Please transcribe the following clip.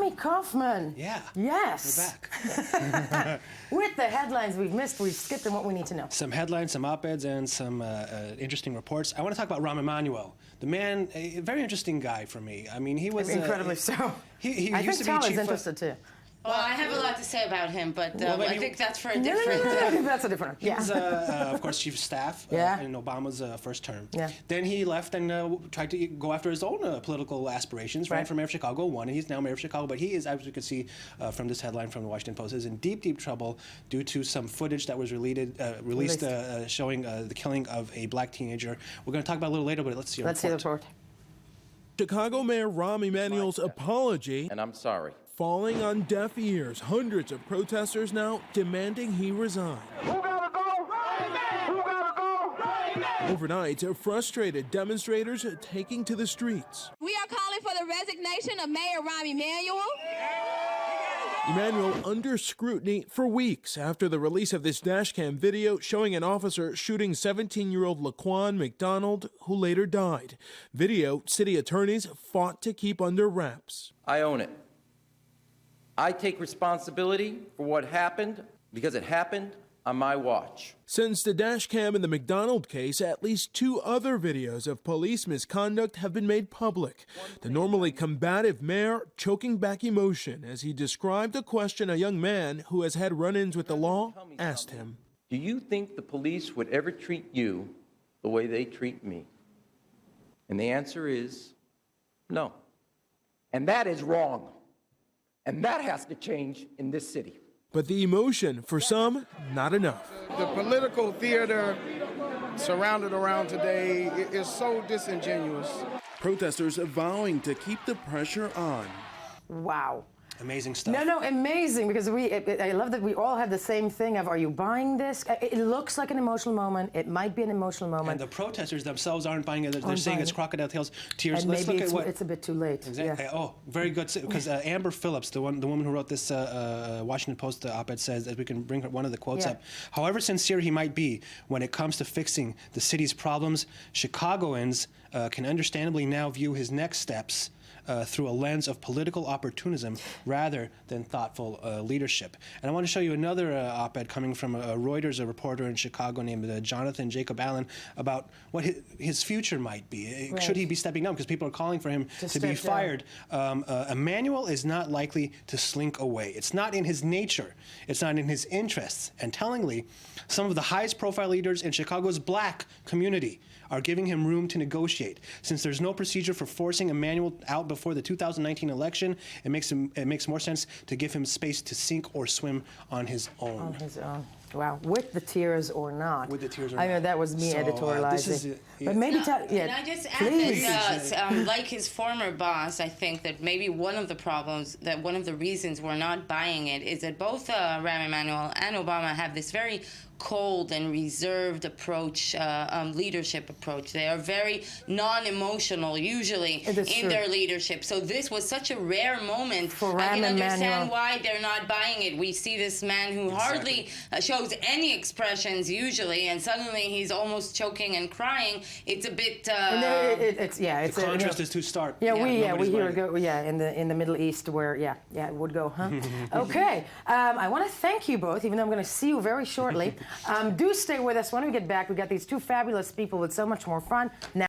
Rami Kaufman. Yeah. Yes. We're back. With the headlines we've missed, we've skipped, and what we need to know. Some headlines, some op-eds, and some interesting reports. I want to talk about Rahm Emanuel. The man, a very interesting guy for me. I mean, he was... Incredibly so. He I used think to be Tom is chief interested, too. Well, I have a lot to say about him, but I think that's for a different... No, that's a different one. He was, of course, chief of staff in Obama's first term. Yeah. Then he left and tried to go after his own political aspirations, ran for mayor of Chicago, won, and he's now mayor of Chicago. But he is, as you can see from this headline from the Washington Post, is in deep, deep trouble due to some footage that was released showing the killing of a black teenager. We're going to talk about it a little later, but let's see the report. Chicago Mayor Rahm Emanuel's apology. And I'm sorry. Falling on deaf ears. Hundreds of protesters now demanding he resign. Who gotta go? Who gotta go? Overnight, frustrated demonstrators taking to the streets. We are calling for the resignation of Mayor Rahm Emanuel. Emanuel under scrutiny for weeks after the release of this dashcam video showing an officer shooting 17-year-old Laquan McDonald, who later died. Video city attorneys fought to keep under wraps. I own it. I take responsibility for what happened because it happened on my watch. Since the dashcam in the McDonald case, at least 2 other videos of police misconduct have been made public. The normally combative mayor choking back emotion as he described a question a young man who has had run-ins with the law asked him. Do you think the police would ever treat you the way they treat me? And the answer is no. And that is wrong. And that has to change in this city. But the emotion, for some, not enough. The political theater surrounded around today is so disingenuous. Protesters vowing to keep the pressure on. Wow. Amazing stuff. No, amazing, because I love that we all have the same thing of, are you buying this? It looks like an emotional moment. It might be an emotional moment. And the protesters themselves aren't buying it. They're saying it's crocodile tears. And Let's maybe look at what... it's a bit too late. Exactly. Yeah. Oh, very good. Because Amber Phillips, the woman who wrote this Washington Post op-ed, says that we can bring one of the quotes up. However sincere he might be when it comes to fixing the city's problems, Chicagoans can understandably now view his next steps through a lens of political opportunism rather than thoughtful leadership. And I want to show you another op-ed coming from a Reuters reporter in Chicago named Jonathan Jacob Allen about what his future might be. Should he be stepping down? Because people are calling for him to be fired. Emanuel is not likely to slink away. It's not in his nature. It's not in his interests. And tellingly, some of the highest profile leaders in Chicago's black community are giving him room to negotiate. Since there's no procedure for forcing Emanuel out before the 2019 election, it makes more sense to give him space to sink or swim on his own. On his own. Wow, with the tears or not. With the tears or not. I know that was me editorializing. But maybe can I just add that, like his former boss, I think that maybe one of the problems, that one of the reasons we're not buying it is that both Rahm Emanuel and Obama have this very cold and reserved approach, leadership approach. They are very non-emotional, usually, in their leadership. So this was such a rare moment. For I can Rahm understand Emanuel. why they're not buying it. We see this man who hardly shows any expressions usually, and suddenly he's almost choking and crying. It's a bit. It's the contrast is too stark. Yeah, we hear it go. Yeah, in the Middle East, where it would go, huh? Okay, I want to thank you both, even though I'm going to see you very shortly. Do stay with us. When we get back, we got these 2 fabulous people with so much more fun. Now.